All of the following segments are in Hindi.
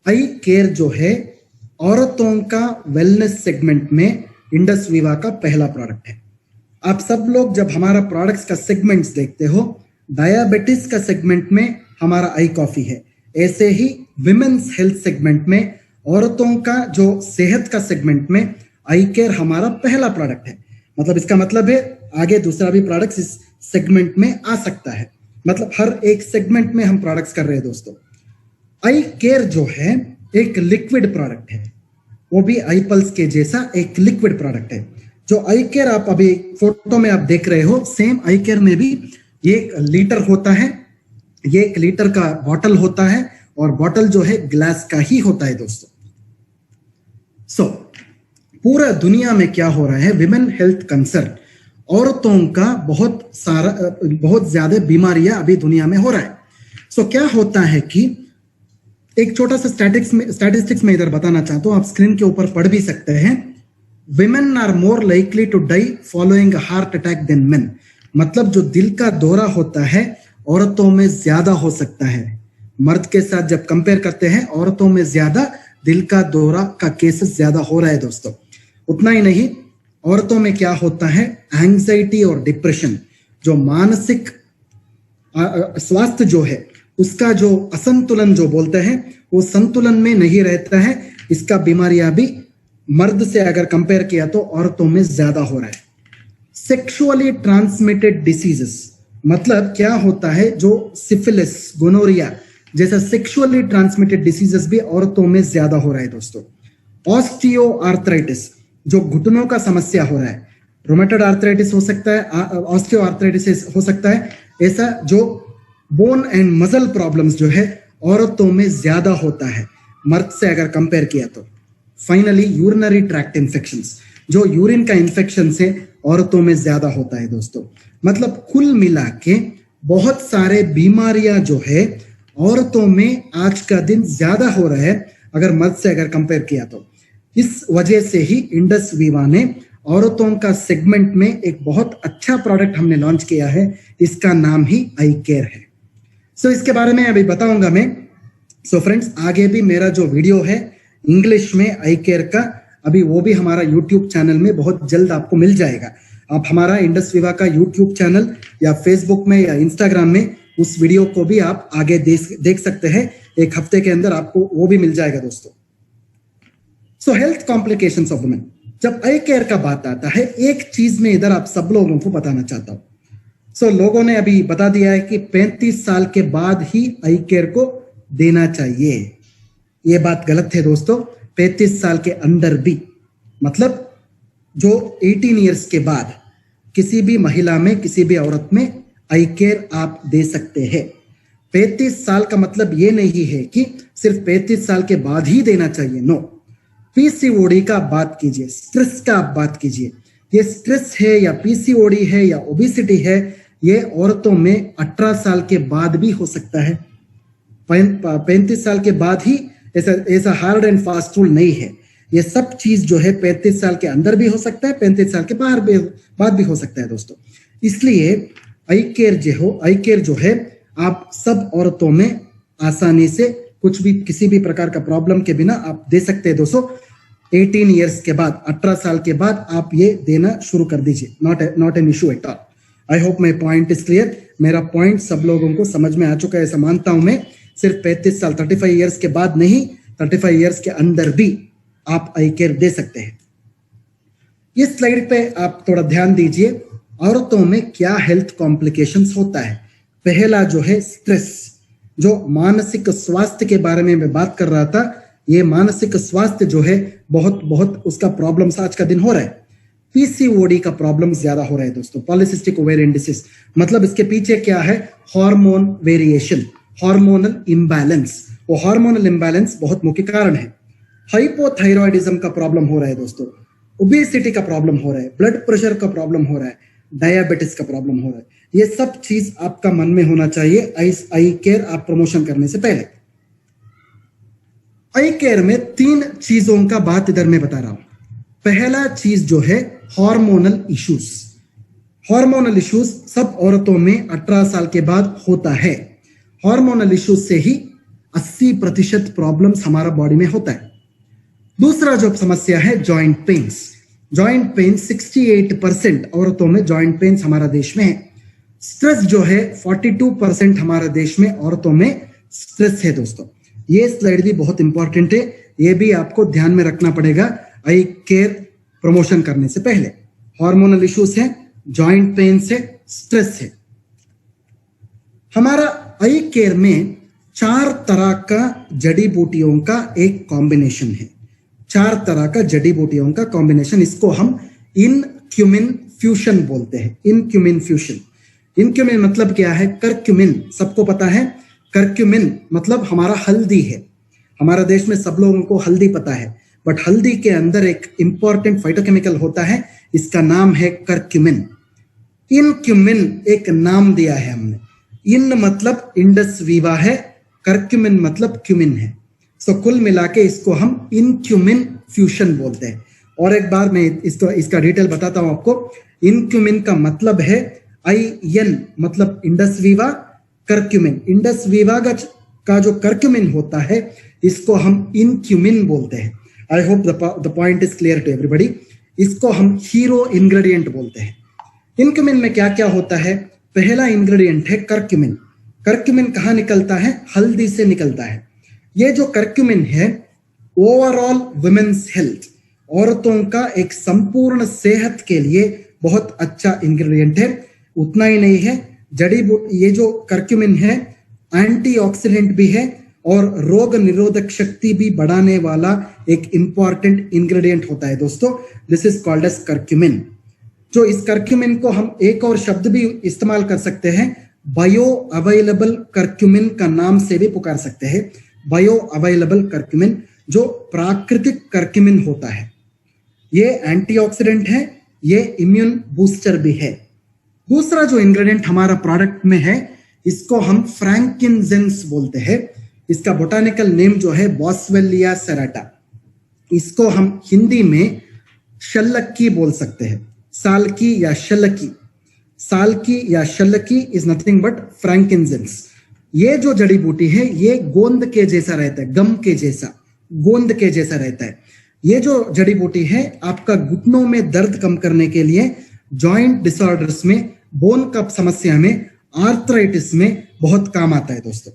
आई केयर जो है औरतों का वेलनेस सेगमेंट में इंडस विवा का पहला प्रोडक्ट है। आप सब लोग जब हमारा प्रोडक्ट्स का सेगमेंट्स देखते हो, डायबिटीज का सेगमेंट में हमारा आई कॉफी है, ऐसे ही विमेन्स हेल्थ सेगमेंट में, औरतों का जो सेहत का सेगमेंट में आई केयर हमारा पहला प्रोडक्ट है। मतलब इसका मतलब है आगे दूसरा भी प्रोडक्ट्स इस सेगमेंट में आ सकता है। मतलब हर एक सेगमेंट में हम प्रोडक्ट्स कर रहे हैं दोस्तों। आई केयर जो है एक लिक्विड प्रोडक्ट है, वो भी आई पल्स के जैसा एक लिक्विड प्रोडक्ट है। जो आई केयर आप अभी फोटो में आप देख रहे हो, सेम आई केयर में भी ये एक लीटर होता है, ये एक लीटर का बॉटल होता है और बॉटल जो है ग्लास का ही होता है दोस्तों। सो पूरा दुनिया में क्या हो रहा है, विमेन हेल्थ कंसर्न, औरतों का बहुत ज्यादा बीमारियां अभी दुनिया में हो रहा है। सो क्या होता है कि एक छोटा सा स्टैटिस्टिक्स में इधर बताना चाहता हूं, आप स्क्रीन के ऊपर पढ़ भी सकते हैं। Women are more likely to die following heart attack than men. मतलब जो दिल का दौरा होता है औरतों में ज्यादा हो सकता है। मर्द के साथ जब कंपेयर करते हैं, औरतों में ज्यादा दिल का दौरा का केसेस ज्यादा हो रहा है दोस्तों। उतना ही नहीं, औरतों में क्या होता है, एंजाइटी और डिप्रेशन, जो मानसिक स्वास्थ्य जो है उसका जो असंतुलन जो बोलते हैं, वो संतुलन में नहीं रहता है। इसका बीमारियां भी मर्द से अगर कंपेयर किया तो औरतों में ज्यादा हो रहा है। सेक्सुअली ट्रांसमिटेड डिसीजेस, मतलब क्या होता है, जो सिफिलिस, गोनोरिया जैसा सेक्सुअली ट्रांसमिटेड डिसीजेस भी औरतों में ज्यादा हो रहा है दोस्तों। ऑस्टियो आर्थराइटिस, जो घुटनों का समस्या हो रहा है, रोमेटॉइड आर्थराइटिस हो सकता है, ऑस्टियो आर्थराइटिस हो सकता है, ऐसा जो बोन एंड मसल प्रॉब्लम्स जो है औरतों में ज्यादा होता है मर्द से अगर कंपेयर किया तो। फाइनली यूरिनरी ट्रैक्ट इन्फेक्शंस, जो यूरिन का इन्फेक्शन से औरतों में ज्यादा होता है दोस्तों। मतलब कुल मिला के बहुत सारे बीमारियां जो है औरतों में आज का दिन ज्यादा हो रहा है अगर मर्द से अगर कंपेयर किया तो। इस वजह से ही इंडस विवा ने औरतों का सेगमेंट में एक बहुत अच्छा प्रोडक्ट हमने लॉन्च किया है, इसका नाम ही आई केयर है। सो इसके बारे में अभी बताऊंगा मैं। सो फ्रेंड्स, आगे भी मेरा जो वीडियो है इंग्लिश में आई केयर का, अभी वो भी हमारा यूट्यूब चैनल में बहुत जल्द आपको मिल जाएगा। आप हमारा इंडस विवा का यूट्यूब चैनल या फेसबुक में या इंस्टाग्राम में उस वीडियो को भी आप आगे देख सकते हैं। एक हफ्ते के अंदर आपको वो भी मिल जाएगा दोस्तों। सो हेल्थ कॉम्प्लिकेशंस ऑफ वुमेन, जब आई केयर का बात आता है, एक चीज में इधर आप सब लोगों को बताना चाहता हूं। सो लोगों ने अभी बता दिया है कि 35 साल के बाद ही आई केयर को देना चाहिए। ये बात गलत है दोस्तों। 35 साल के अंदर भी, मतलब जो 18 ईयर्स के बाद किसी भी महिला में, किसी भी औरत में आई केयर आप दे सकते हैं। 35 साल का मतलब ये नहीं है कि सिर्फ 35 साल के बाद ही देना चाहिए, नो। पीसीओडी का बात कीजिए, स्ट्रेस का आप बात कीजिए। ये स्ट्रेस है या पीसीओडी है या ओबेसिटी है, ये औरतों में 18 साल के बाद भी हो सकता है। 35 साल के बाद ही ऐसा हार्ड एंड फास्ट रूल नहीं है। ये सब चीज जो है 35 साल के अंदर भी हो सकता है, 35 साल के बाद भी हो सकता है दोस्तों। इसलिए आई केयर जो है आप सब औरतों में आसानी से कुछ भी, किसी भी प्रकार का प्रॉब्लम के बिना आप दे सकते हैं दोस्तों। 18 ईयर्स के बाद, 18 साल के बाद आप ये देना शुरू कर दीजिए। Not an issue at all. I hope my point is clear. मेरा पॉइंट सब लोगों को समझ में आ चुका है, ऐसा मानता हूं मैं। सिर्फ 35 साल, 35 ईयर्स के बाद नहीं, 35 ईयर्स के अंदर भी आप आई केयर दे सकते हैं। इस स्लाइड पे आप थोड़ा ध्यान दीजिए, औरतों में क्या हेल्थ कॉम्प्लिकेशंस होता है। पहला जो है स्ट्रेस, जो मानसिक स्वास्थ्य के बारे में मैं बात कर रहा था। ये मानसिक स्वास्थ्य जो है बहुत उसका प्रॉब्लम्स आज का दिन हो रहा है। पीसीओडी का प्रॉब्लम ज्यादा हो रहा है दोस्तों, पॉलिसिस्टिक ओवेरियन डिसीज। मतलब इसके पीछे क्या है, हार्मोन वेरिएशन, हार्मोनल इम्बैलेंस। वो हार्मोनल इम्बैलेंस बहुत मुख्य कारण है। हाइपोथायरॉयडिज्म का प्रॉब्लम हो रहा है दोस्तों, ओबेसिटी का प्रॉब्लम हो रहा है, ब्लड प्रेशर का प्रॉब्लम हो रहा है, डायबिटीज का प्रॉब्लम हो रहा है। ये सब चीज आपका मन में होना चाहिए आई केयर आप प्रमोशन करने से पहले। आई केयर में 3 चीजों का बात इधर मैं बता रहा हूं। पहला चीज जो है हार्मोनल इश्यूज। हार्मोनल इश्यूज सब औरतों में 18 साल के बाद होता है। हार्मोनल इश्यूज से ही 80% प्रॉब्लम्स हमारा बॉडी में होता है। दूसरा जो समस्या है जॉइंट पेन्स। जॉइंट पेन 68% औरतों में जॉइंट पेन्स हमारा देश में है। स्ट्रेस जो है 42% हमारा देश में औरतों में स्ट्रेस है दोस्तों। ये स्लाइड भी बहुत इंपॉर्टेंट है, ये भी आपको ध्यान में रखना पड़ेगा आई केयर प्रमोशन करने से पहले। हार्मोनल इश्यूज है, जॉइंट पेन है, स्ट्रेस है। हमारा आई केयर में 4 तरह का जड़ी बूटियों का एक कॉम्बिनेशन है। 4 तरह का जड़ी बूटियों का कॉम्बिनेशन, इसको हम इनक्यूमिन फ्यूशन बोलते हैं। इनक्यूमिन फ्यूशन। इनक्यूमिन मतलब क्या है? करक्यूमिन, सबको पता है। करक्यूमिन मतलब हमारा हल्दी है। हमारा देश में सब लोगों को हल्दी पता है, बट हल्दी के अंदर एक इंपॉर्टेंट फाइटोकेमिकल होता है, इसका नाम है करक्यूमिन। इनक्यूमिन एक नाम दिया है हमने। इन मतलब इंडस वीवा है, करक्यूमिन मतलब क्यूमिन है। सो कुल मिला के इसको हम इनक्यूमिन फ्यूशन बोलते हैं। और एक बार मैं इसका डिटेल बताता हूं आपको। इनक्यूमिन का मतलब है IN मतलब Indus Viva, curcumin. Indus Viva का जो करक्यूमिन होता है इसको हम इनक्यूमिन बोलते हैं। I hope the point is clear to everybody. इसको हम हीरो इंग्रेडिएंट बोलते हैं। इनक्यूमिन में क्या क्या होता है? पहला इंग्रेडिएंट है करक्यूमिन। करक्यूमिन कहाँ निकलता है? हल्दी से निकलता है। ये जो करक्यूमिन है ओवरऑल वुमेन्स हेल्थ, औरतों का एक संपूर्ण सेहत के लिए बहुत अच्छा इंग्रेडिएंट है। उतना ही नहीं है, जड़ी बूटी ये जो करक्यूमिन है एंटीऑक्सीडेंट भी है और रोग निरोधक शक्ति भी बढ़ाने वाला एक इंपॉर्टेंट इंग्रेडिएंट होता है दोस्तों। This is called as curcumin. जो इस करक्यूमिन को हम एक और शब्द भी इस्तेमाल कर सकते हैं, बायो अवेलेबल करक्यूमिन का नाम से भी पुकार सकते हैं। बायो अवेलेबल करक्यूमिन जो प्राकृतिक करक्यूमिन होता है, ये एंटीऑक्सीडेंट है, ये इम्यून बूस्टर भी है। दूसरा जो इंग्रेडिएंट हमारा प्रोडक्ट में है इसको हम फ्रैंकिनजेंस बोलते हैं। इसका बोटानिकल नेम जो है बॉस्वेलिया सेराटा। इसको हम हिंदी में शल्लकी बोल सकते हैं। सालकी या शल्लकी। सालकी या शल्लकी इज नथिंग बट फ्रैंकिनजेंस। ये जो जड़ी बूटी है ये गोंद के जैसा रहता है, गम के जैसा, गोंद के जैसा रहता है। ये जो जड़ी बूटी है आपका घुटनों में दर्द कम करने के लिए, जॉइंट डिसऑर्डर्स में, बोन कप समस्या में, आर्थराइटिस में बहुत काम आता है दोस्तों।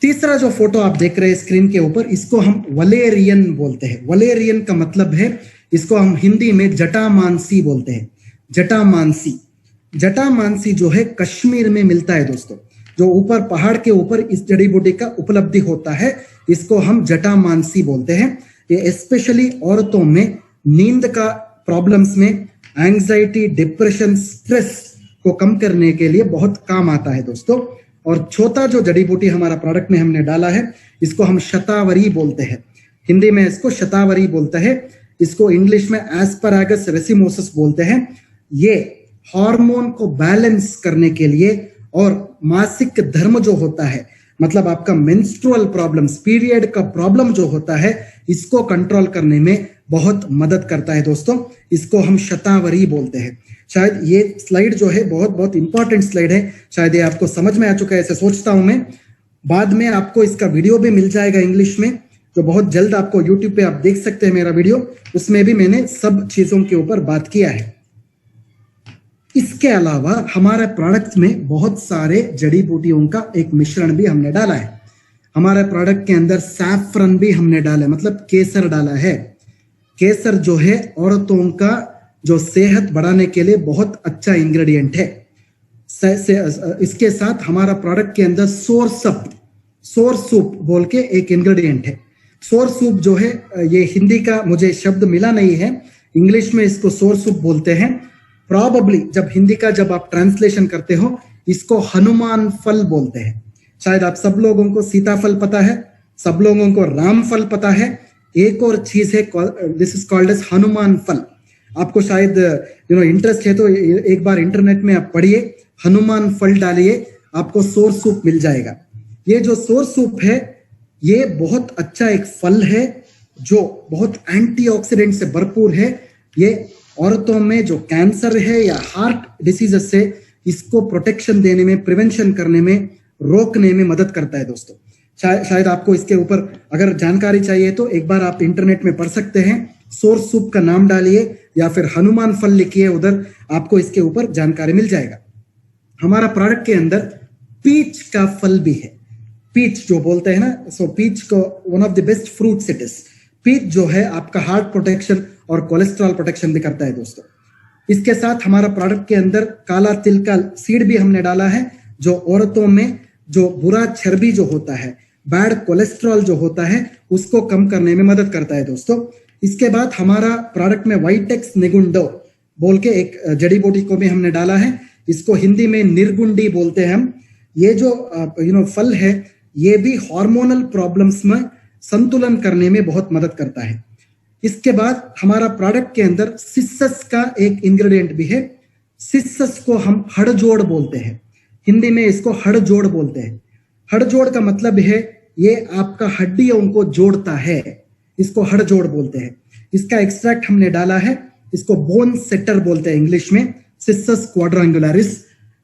तीसरा जो फोटो आप देख रहे हैं स्क्रीन के ऊपर, इसको हम वलेरियन बोलते हैं। वलेरियन का मतलब है, इसको हम हिंदी में जटामानसी बोलते हैं। जटामानसी। जटामानसी जो है कश्मीर में मिलता है दोस्तों। जो ऊपर पहाड़ के ऊपर इस जड़ी बूटी का उपलब्धि होता है, इसको हम जटामानसी बोलते हैं। ये स्पेशली औरतों में नींद का प्रॉब्लम्स में, एंजाइटी, डिप्रेशन, स्ट्रेस को कम करने के लिए बहुत काम आता है दोस्तों। और चौथा जो जड़ी बूटी हमारा प्रोडक्ट में हमने डाला है इसको हम शतावरी बोलते हैं। हिंदी में इसको शतावरी बोलते हैं, इसको इंग्लिश में एस्परागस रेसिमोसस बोलते हैं। ये हार्मोन को बैलेंस करने के लिए और मासिक धर्म जो होता है, मतलब आपका मेंस्ट्रुअल प्रॉब्लम्स, पीरियड का प्रॉब्लम जो होता है, इसको कंट्रोल करने में बहुत मदद करता है दोस्तों। इसको हम शतावरी बोलते हैं। शायद ये स्लाइड जो है बहुत इंपॉर्टेंट स्लाइड है। शायद ये आपको समझ में आ चुका है, ऐसे सोचता हूं मैं। बाद में आपको इसका वीडियो भी मिल जाएगा इंग्लिश में, जो बहुत जल्द आपको यूट्यूब पे आप देख सकते हैं मेरा वीडियो। उसमें भी मैंने सब चीजों के ऊपर बात किया है। इसके अलावा हमारे प्रोडक्ट में बहुत सारे जड़ी बूटियों का एक मिश्रण भी हमने डाला है। हमारे प्रोडक्ट के अंदर सैफरन भी हमने डाला है, मतलब केसर डाला है। केसर जो है औरतों का जो सेहत बढ़ाने के लिए बहुत अच्छा इंग्रेडिएंट है। इसके साथ हमारा प्रोडक्ट के अंदर सोर सूप बोल के एक इंग्रेडिएंट है। सोर सूप जो है, ये हिंदी का मुझे शब्द मिला नहीं है, इंग्लिश में इसको सोर सूप बोलते हैं। प्रॉबेबली जब आप ट्रांसलेशन करते हो इसको हनुमान फल बोलते हैं। शायद आप सब लोगों को सीताफल पता है, सब लोगों को राम फल पता है। एक और चीज है, this is called as Hanuman फल। आपको शायद इंटरेस्ट है तो एक बार इंटरनेट में आप पढ़िए, हनुमान फल डालिए, आपको सोर सूप मिल जाएगा। ये जो सोर सूप है ये बहुत अच्छा एक फल है जो बहुत एंटीऑक्सीडेंट से भरपूर है। ये औरतों में जो कैंसर है या हार्ट डिसीजेस से, इसको प्रोटेक्शन देने में, प्रिवेंशन करने में, रोकने में मदद करता है दोस्तों। शायद आपको इसके ऊपर अगर जानकारी चाहिए तो एक बार आप इंटरनेट में पढ़ सकते हैं। सोर्स सूप का नाम डालिए या फिर हनुमान फल लिखिए, उधर आपको इसके ऊपर जानकारी मिल जाएगा। हमारा प्रोडक्ट के अंदर पीच का फल भी है। पीच जो बोलते हैं ना, सो पीच को one of the best fruits it is. Peach जो है आपका हार्ट प्रोटेक्शन और कोलेस्ट्रॉल प्रोटेक्शन भी करता है दोस्तों। इसके साथ हमारा प्रोडक्ट के अंदर काला तिल का सीड भी हमने डाला है, जो औरतों में जो बुरा चर्बी जो होता है, बैड कोलेस्ट्रॉल जो होता है, उसको कम करने में मदद करता है दोस्तों। इसके बाद हमारा प्रोडक्ट में वाइटेक्स निगुंडो बोल के एक जड़ी बूटी को भी हमने डाला है। इसको हिंदी में निर्गुंडी बोलते हैं हम। ये जो फल है, ये भी हार्मोनल प्रॉब्लम्स में संतुलन करने में बहुत मदद करता है। इसके बाद हमारा प्रोडक्ट के अंदर सिसस का एक इंग्रेडिएंट भी है। सिसस को हम हड़जोड़ बोलते हैं, हिंदी में इसको हड़जोड़ बोलते हैं। हड़जोड़ का मतलब है ये आपका हड्डियों को जोड़ता है, इसको हड़जोड़ बोलते हैं। इसका एक्सट्रैक्ट हमने डाला है, इसको बोन सेटर बोलते हैं इंग्लिश में, सिसस क्वाड्रेंगुलरिस।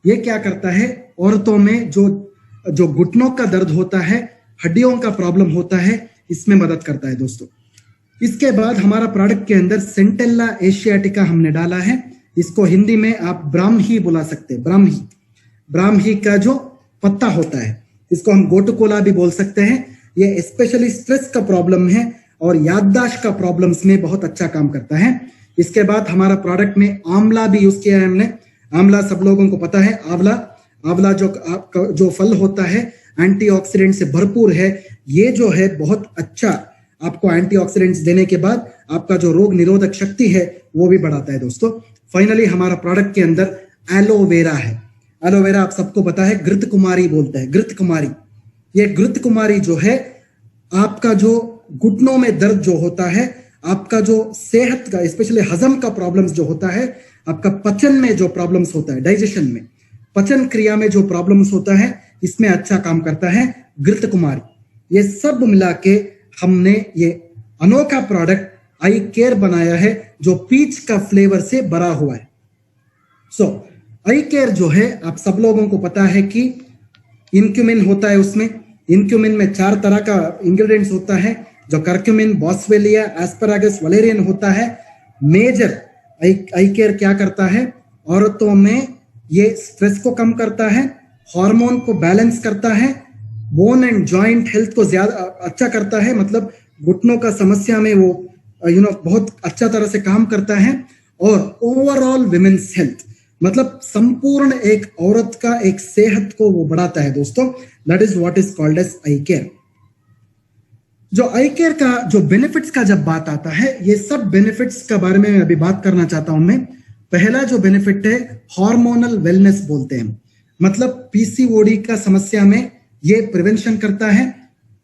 ये क्या करता है, औरतों में जो घुटनों का दर्द होता है, हड्डियों का प्रॉब्लम होता है, इसमें मदद करता है दोस्तों। इसके बाद हमारा प्रोडक्ट के अंदर सेंटेला एशियाटिका हमने डाला है। इसको हिंदी में आप ब्राह्मी बुला सकते हैं, ब्राह्मी का जो पत्ता होता है, इसको हम गोटुकोला भी बोल सकते हैं। ये स्पेशली स्ट्रेस का प्रॉब्लम है और याददाश्त का प्रॉब्लम्स में बहुत अच्छा काम करता है। इसके बाद हमारा प्रोडक्ट में आंवला भी यूज किया है हमने। आंवला सब लोगों को पता है, आंवला जो फल होता है एंटीऑक्सीडेंट से भरपूर है। ये जो है बहुत अच्छा आपको एंटीऑक्सीडेंट्स देने के बाद आपका जो रोग निरोधक शक्ति है वो भी बढ़ाता है दोस्तों। फाइनली हमारा प्रोडक्ट के अंदर एलोवेरा है। एलोवेरा आप सबको पता है, घृत कुमारी बोलते हैं, घृत कुमारी। ये घृत कुमारी जो है आपका जो घुटनों में दर्द जो होता है, आपका जो सेहत का स्पेशली हजम का प्रॉब्लम्स जो होता है, आपका पचन में जो प्रॉब्लम्स होता है, डाइजेशन में, पचन क्रिया में जो प्रॉब्लम्स होता है, इसमें अच्छा काम करता है घृत कुमारी। ये सब मिला के हमने ये अनोखा प्रोडक्ट आई केयर बनाया है, जो पीच का फ्लेवर से भरा हुआ है। सो आई केयर जो है आप सब लोगों को पता है कि इनक्यूमिन होता है, उसमें इनक्यूमिन में 4 तरह का इंग्रेडिएंट्स होता है, जो करक्यूमिन, बॉस्वेलिया, एस्परागस, वलेरियन होता है। मेजर आई केयर क्या करता है, औरतों में ये स्ट्रेस को कम करता है, हार्मोन को बैलेंस करता है, बोन एंड जॉइंट हेल्थ को ज्यादा अच्छा करता है, मतलब घुटनों का समस्या में वो बहुत अच्छा तरह से काम करता है। और ओवरऑल विमेन्स हेल्थ, मतलब संपूर्ण एक औरत का एक सेहत को वो बढ़ाता है दोस्तों। That is what is called as eye care. जो आई केयर का जो बेनिफिट्स का जब बात आता है, ये सब बेनिफिट्स का बारे में अभी बात करना चाहता हूं मैं। पहला जो बेनिफिट है हार्मोनल वेलनेस बोलते हैं, मतलब पीसीओडी का समस्या में ये प्रिवेंशन करता है।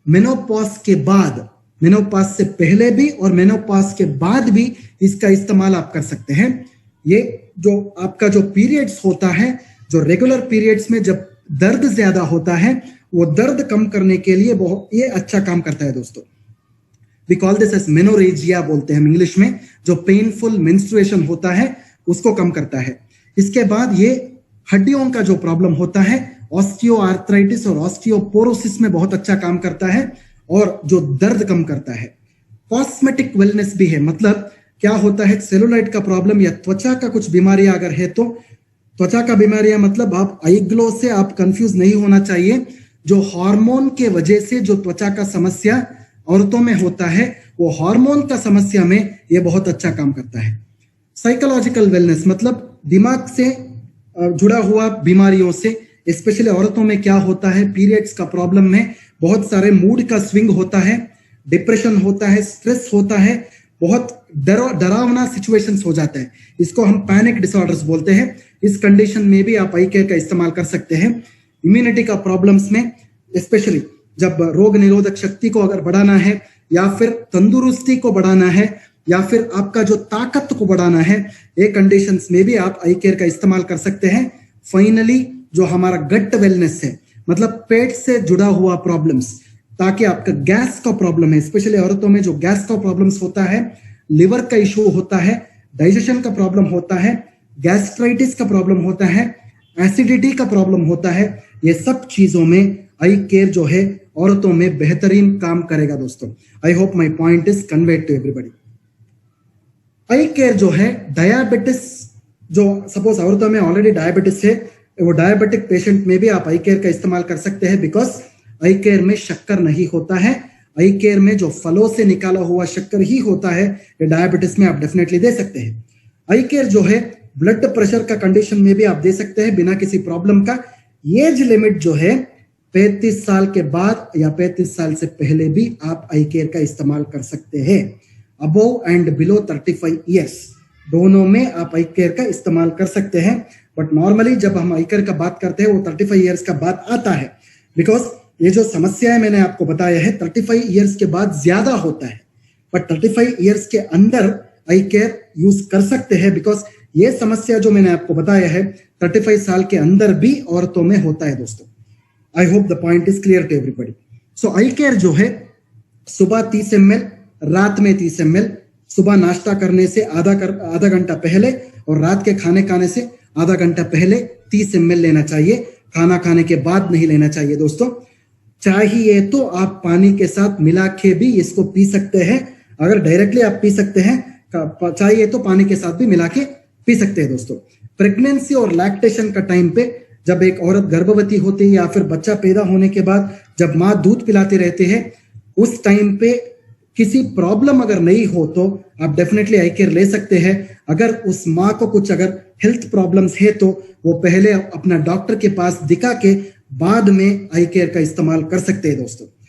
मेनोपॉज के बाद, मेनोपॉज से पहले भी और मेनोपॉज के बाद भी इसका इस्तेमाल आप कर सकते हैं। ये जो आपका जो पीरियड्स होता है, जो रेगुलर पीरियड्स में जब दर्द ज्यादा होता है, वो दर्द कम करने के लिए बहुत ये अच्छा काम करता है दोस्तों। We call this as menorrhagia बोलते हैं इंग्लिश में, जो पेनफुल मेंस्ट्रुएशन होता है उसको कम करता है। इसके बाद ये हड्डियों का जो प्रॉब्लम होता है, ऑस्टियोआर्थराइटिस और ऑस्टियोपोरोसिस में बहुत अच्छा काम करता है और जो दर्द कम करता है। कॉस्मेटिक वेलनेस भी है, मतलब क्या होता है, सेलुलाइट का प्रॉब्लम या त्वचा का कुछ बीमारियां अगर है तो, त्वचा का बीमारियां मतलब आप आई ग्लो से आप कंफ्यूज नहीं होना चाहिए। जो हार्मोन के वजह से जो त्वचा का समस्या औरतों में होता है, वो हार्मोन का समस्या में ये बहुत अच्छा काम करता है। साइकोलॉजिकल वेलनेस मतलब दिमाग से जुड़ा हुआ बीमारियों से, स्पेशली औरतों में क्या होता है, पीरियड्स का प्रॉब्लम में बहुत सारे मूड का स्विंग होता है, डिप्रेशन होता है, स्ट्रेस होता है, बहुत डरावना सिचुएशंस हो जाता है, इसको हम पैनिक डिसऑर्डर्स बोलते हैं। इस कंडीशन में भी आप आई केयर का इस्तेमाल कर सकते हैं। इम्यूनिटी का प्रॉब्लम्स में, स्पेशली जब रोग निरोधक शक्ति को अगर बढ़ाना है या फिर तंदुरुस्ती को बढ़ाना है या फिर आपका जो ताकत को बढ़ाना है, ये कंडीशंस में भी आप आई केयर का इस्तेमाल कर सकते हैं। फाइनली जो हमारा गट वेलनेस है, मतलब पेट से जुड़ा हुआ प्रॉब्लम्स, ताकि आपका गैस का प्रॉब्लम है, स्पेशली औरतों में जो गैस का प्रॉब्लम्स होता है, लिवर का इशू होता है, डाइजेशन का प्रॉब्लम होता है, गैस्ट्राइटिस का प्रॉब्लम होता है, एसिडिटी का प्रॉब्लम होता है, ये सब चीजों में आई केयर जो है औरतों में बेहतरीन काम करेगा दोस्तों। I hope my point is conveyed to everybody. Eye care जो है, डायबिटिस जो सपोज औरतों में ऑलरेडी डायबिटिस है, वो डायबिटिक पेशेंट में भी आप आई केयर का इस्तेमाल कर सकते हैं, बिकॉज आई केयर में शक्कर नहीं होता है। आई केयर में जो फलों से निकाला हुआ शक्कर ही होता है, ये डायबिटिस में आप डेफिनेटली दे सकते हैं। आई केयर जो है ब्लड प्रेशर का कंडीशन में भी आप दे सकते हैं बिना किसी प्रॉब्लम का। एज लिमिट जो है 35 साल के बाद या 35 साल से पहले भी आप आई केयर का इस्तेमाल कर सकते हैं। अबोव एंड बिलो 35 ईयर्स दोनों में आप आई केयर का इस्तेमाल कर सकते हैं। बट नॉर्मली जब हम आई केयर का बात करते हैं वो 35 ईयर्स का बात आता है, बिकॉज ये जो समस्या है मैंने आपको बताया है 35 ईयर्स के बाद ज्यादा होता है, बट 35 ईयर्स के अंदर आई केयर यूज कर सकते हैं, बिकॉज ये समस्या जो मैंने आपको बताया है 35 साल के अंदर भी औरतों में होता है दोस्तों। I hope the point is clear to everybody. So eye care जो है सुबह 30 ml, रात में 30 ml, सुबह नाश्ता करने से आधा घंटा पहले और रात के खाने से आधा घंटा पहले 30 ml लेना चाहिए। खाना खाने के बाद नहीं लेना चाहिए दोस्तों। चाहिए तो आप पानी के साथ मिला के भी इसको पी सकते हैं। अगर डायरेक्टली आप पी सकते हैं, चाहिए तो पानी के साथ भी मिला के पी सकते हैं दोस्तों। प्रेगनेंसी और लैक्टेशन का टाइम पे जब एक औरत गर्भवती होती है या फिर बच्चा पैदा होने के बाद जब माँ दूध पिलाते रहते हैं, उस टाइम पे किसी प्रॉब्लम अगर नहीं हो तो आप डेफिनेटली आई केयर ले सकते हैं। अगर उस माँ को कुछ अगर हेल्थ प्रॉब्लम्स है तो वो पहले अपना डॉक्टर के पास दिखा के बाद में आई केयर का इस्तेमाल कर सकते हैं दोस्तों।